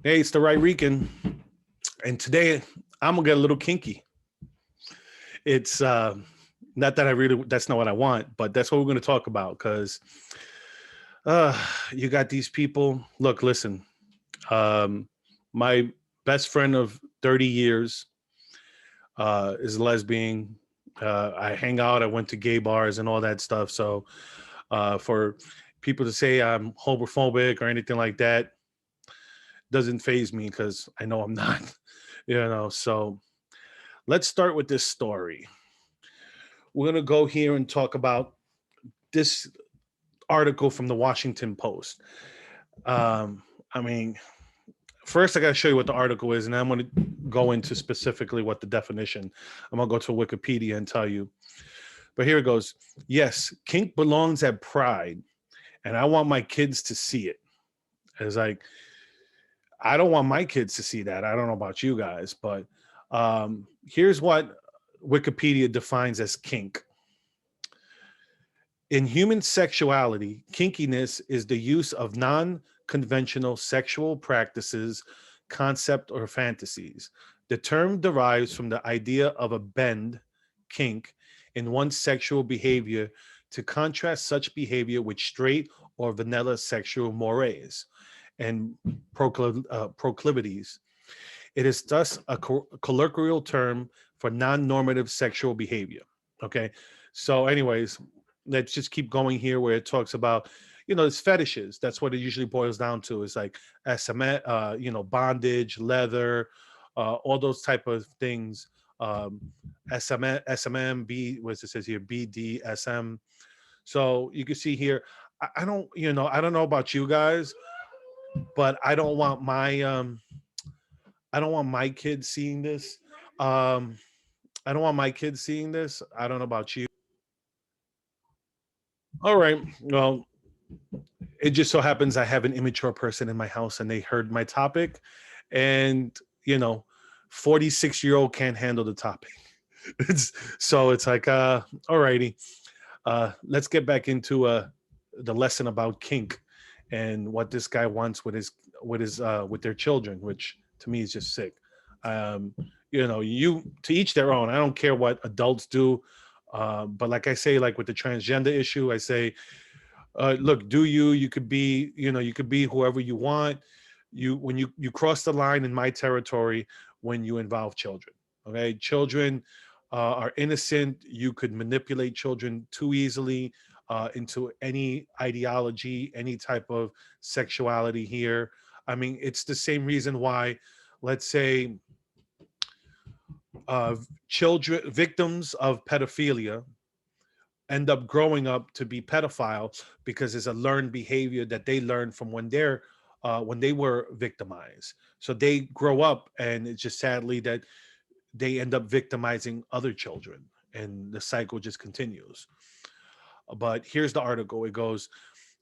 Hey, it's the right Rican, and today I'm gonna get a little kinky. It's not that I really that's not what I want, but that's what we're gonna talk about because uh, you got these people. Look, listen, um, my best friend of 30 years is a lesbian. I hang out. I went to gay bars and all that stuff. So for people to say I'm homophobic or anything like that doesn't phase me because I know I'm not. So let's start with this story. We're going to go here and talk about this article from the Washington Post. Um, I mean, first I got to show you what the article is, and then I'm going to go into specifically what the definition. I'm going to go to Wikipedia and tell you. But here it goes. Yes, kink belongs at Pride, and I want my kids to see it. It's like, I don't want my kids to see that. I don't know about you guys, but here's what Wikipedia defines as kink. In human sexuality, kinkiness is the use of non conventional sexual practices, concept, or fantasies. The term derives from the idea of a bend, kink, in one's sexual behavior to contrast such behavior with straight or vanilla sexual mores and proclivities. It is thus a colloquial term for non normative sexual behavior. Okay. So, anyways, let's just keep going here where it talks about, it's fetishes. That's what it usually boils down to. It's like SM, bondage, leather, all those type of things. SMM, what it says here, BDSM. So you can see here, I don't, I don't know about you guys, but I don't want my kids seeing this. Um, I don't want my kids seeing this. I don't know about you. All right. Well, it just so happens I have an immature person in my house and they heard my topic. And, you know, 46-year-old can't handle the topic. It's like, all righty. Let's get back into the lesson about kink and what this guy wants with their children, which to me is just sick. Um, you to each their own. I don't care what adults do, but like I say, like with the transgender issue, I say, look, do you could be, you could be whoever you want. You cross the line in my territory when you involve children. Okay, children are innocent. You could manipulate children too easily into any ideology, any type of sexuality here. I mean, it's the same reason why, let's say, children victims of pedophilia end up growing up to be pedophile because it's a learned behavior that they learned from when they were victimized. So they grow up, and it's just sadly that they end up victimizing other children, and the cycle just continues. But here's the article. It goes,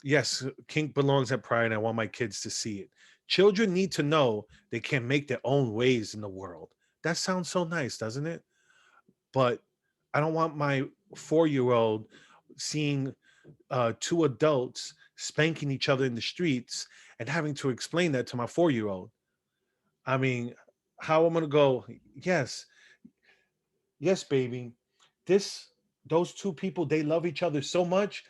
yes, kink belongs at Pride, and I want my kids to see it. Children need to know they can make their own ways in the world. That sounds so nice, doesn't it? But I don't want my 4-year old seeing two adults spanking each other in the streets and having to explain that to my 4-year old. I mean, how I'm gonna go? Yes, yes, baby. This those two people, they love each other so much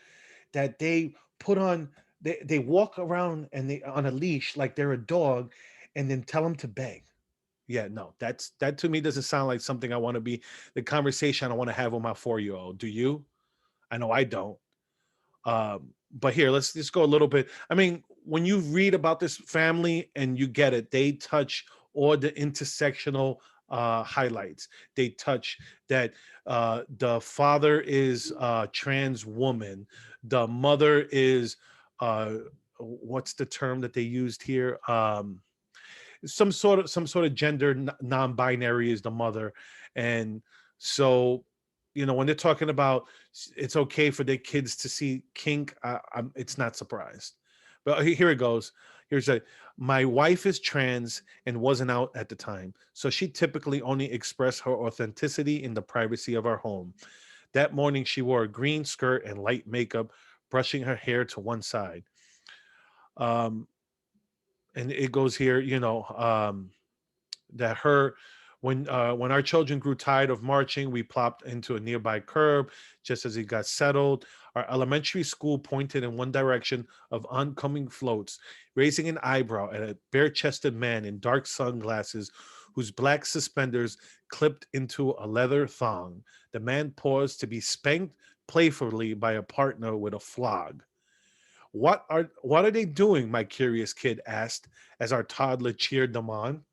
that they put on they walk around and they on a leash like they're a dog, and then tell them to beg. Yeah, no, that to me doesn't sound like something I want to be the conversation I want to have with my 4-year old. Do you? I know I don't. But here, let's just go a little bit. I mean, when you read about this family and you get it, they touch all the intersectional highlights. They touch that the father is a trans woman, the mother is what's the term that they used here? Some sort of gender non-binary is the mother, and so when they're talking about it's okay for their kids to see kink, it's not surprised. But here it goes. Here's a My wife is trans and wasn't out at the time, so she typically only expressed her authenticity in the privacy of our home. That morning she wore a green skirt and light makeup, brushing her hair to one side. um and it goes here, that her when our children grew tired of marching, we plopped into a nearby curb just as it got settled. Our elementary school pointed in one direction of oncoming floats, raising an eyebrow at a bare-chested man in dark sunglasses whose black suspenders clipped into a leather thong. The man paused to be spanked playfully by a partner with a flog. What are they doing? My curious kid asked as our toddler cheered them on.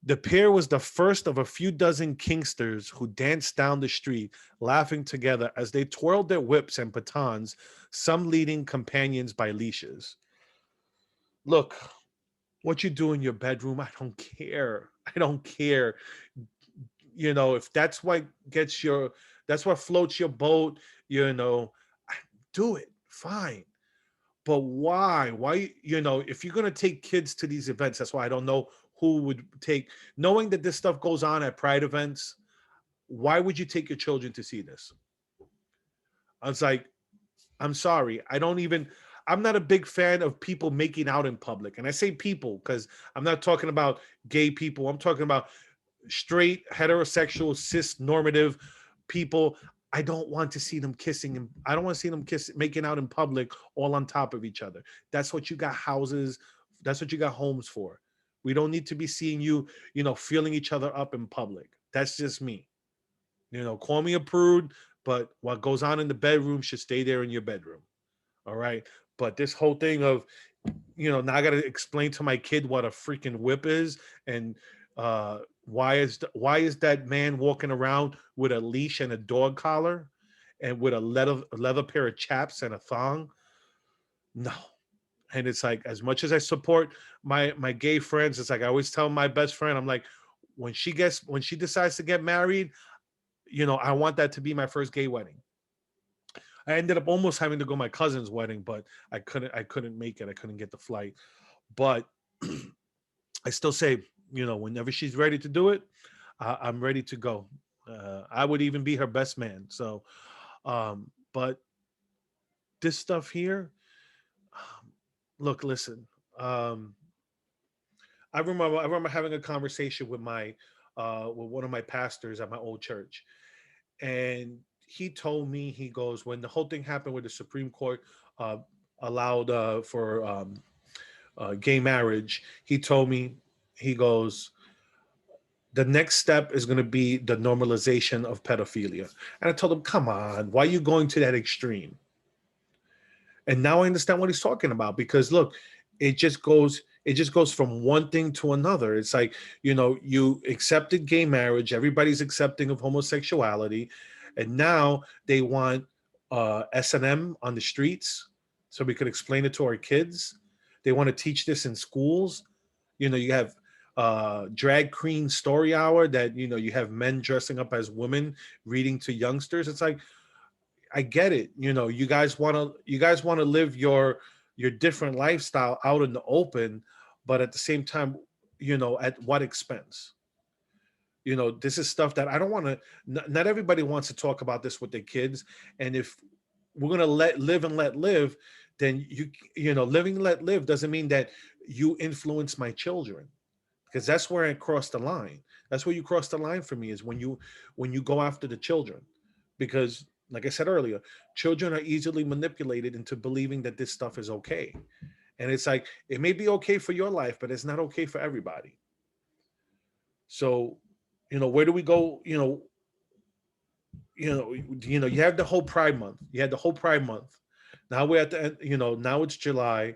The pair was the first of a few dozen kinksters who danced down the street, laughing together as they twirled their whips and batons, some leading companions by leashes. Look, what you do in your bedroom, I don't care. I don't care. If that's what floats your boat, do it. Fine. But why? Why, if you're going to take kids to these events, that's why I don't know who would take, knowing that this stuff goes on at pride events, why would you take your children to see this? I was like, I'm sorry. I'm not a big fan of people making out in public. And I say people because I'm not talking about gay people. I'm talking about straight, heterosexual, cis normative people. I don't want to see them kissing, and I don't want to see them making out in public all on top of each other. That's what you got houses, that's what you got homes for. We don't need to be seeing you, feeling each other up in public. That's just me. Call me a prude, but what goes on in the bedroom should stay there in your bedroom. All right. But this whole thing of, now I got to explain to my kid what a freaking whip is, and why is that man walking around with a leash and a dog collar, and with a leather pair of chaps and a thong? No. And it's like, as much as I support my gay friends, it's like I always tell my best friend, I'm like, when she decides to get married, I want that to be my first gay wedding. I ended up almost having to go to my cousin's wedding, but I couldn't make it. I couldn't get the flight. But I still say, whenever she's ready to do it, I'm ready to go. I would even be her best man. So, but this stuff here, look, listen. Um, I remember having a conversation with one of my pastors at my old church, and he told me, he goes, when the whole thing happened with the Supreme Court uh, allowed for gay marriage, he told me, he goes, the next step is going to be the normalization of pedophilia. And I told him, come on, why are you going to that extreme? And now I understand what he's talking about, because look, it just goes from one thing to another. It's like, you accepted gay marriage, everybody's accepting of homosexuality, and now they want S&M on the streets so we could explain it to our kids. They want to teach this in schools. You have drag queen story hour, that you have men dressing up as women reading to youngsters. It's like, I get it. You guys want to live your different lifestyle out in the open, but at the same time, at what expense? This is stuff that I don't want to. Not everybody wants to talk about this with their kids, and if we're gonna let live and let live, then living and let live doesn't mean that you influence my children, because that's where I cross the line. That's where you cross the line for me, is when you go after the children, because like I said earlier, children are easily manipulated into believing that this stuff is okay. And it's like, it may be okay for your life, but it's not okay for everybody. So, where do we go? You have the whole Pride Month. You had the whole Pride Month. Now we're at the end. Now it's July.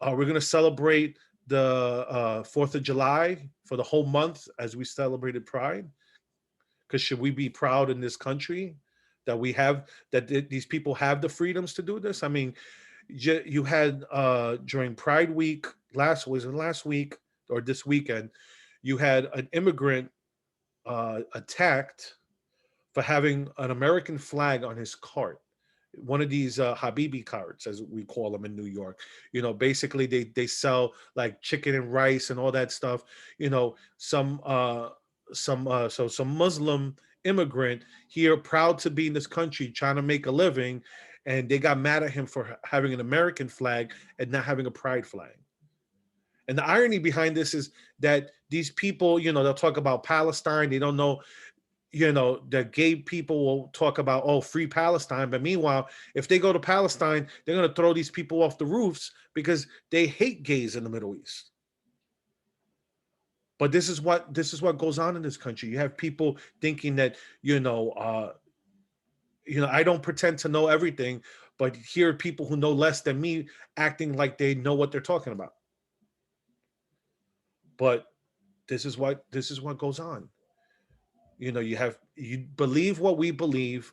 We're gonna celebrate the 4th of July for the whole month as we celebrated Pride. Because should we be proud in this country that we have, that these people have the freedoms to do this? I mean, you had during Pride Week, last week or this weekend, you had an immigrant attacked for having an American flag on his cart. One of these Habibi carts, as we call them in New York. Basically they sell like chicken and rice and all that stuff. Some Muslim immigrant here, proud to be in this country, trying to make a living, and they got mad at him for having an American flag and not having a pride flag. And the irony behind this is that these people, they'll talk about Palestine. They don't know, the gay people will talk about, oh, free Palestine. But meanwhile, if they go to Palestine, they're going to throw these people off the roofs because they hate gays in the Middle East. But this is what goes on in this country. You have people thinking that, I don't pretend to know everything, but here are people who know less than me acting like they know what they're talking about. But this is what goes on. You believe what we believe,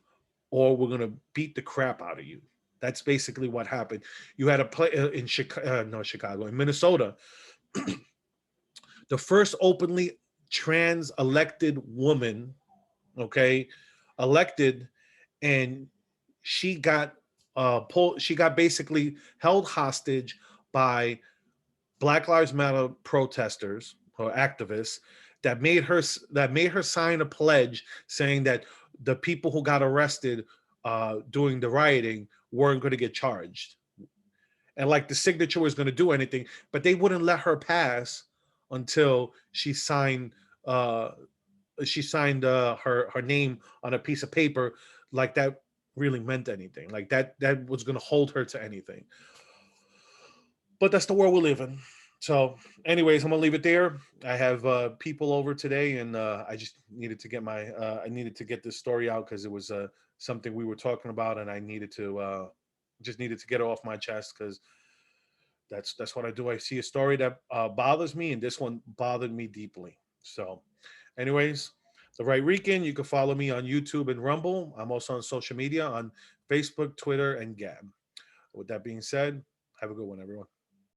or we're gonna beat the crap out of you. That's basically what happened. You had a play in Chicago, no, Chicago, in Minnesota, the first openly trans elected woman, okay, elected, and she got she got basically held hostage by Black Lives Matter protesters or activists that made her sign a pledge saying that the people who got arrested doing the rioting weren't going to get charged, and like the signature was going to do anything, but they wouldn't let her pass until uh, she signed her name on a piece of paper, like that really meant anything, like that was going to hold her to anything. But that's the world we live in. So, anyways, I'm gonna leave it there. I have people over today, and I just needed to get I needed to get this story out because it was something we were talking about, and I needed to just needed to get it off my chest because that's what I do. I see a story that bothers me, and this one bothered me deeply. So, anyways, the Right Rican. You can follow me on YouTube and Rumble. I'm also on social media on Facebook, Twitter, and Gab. With that being said, have a good one, everyone.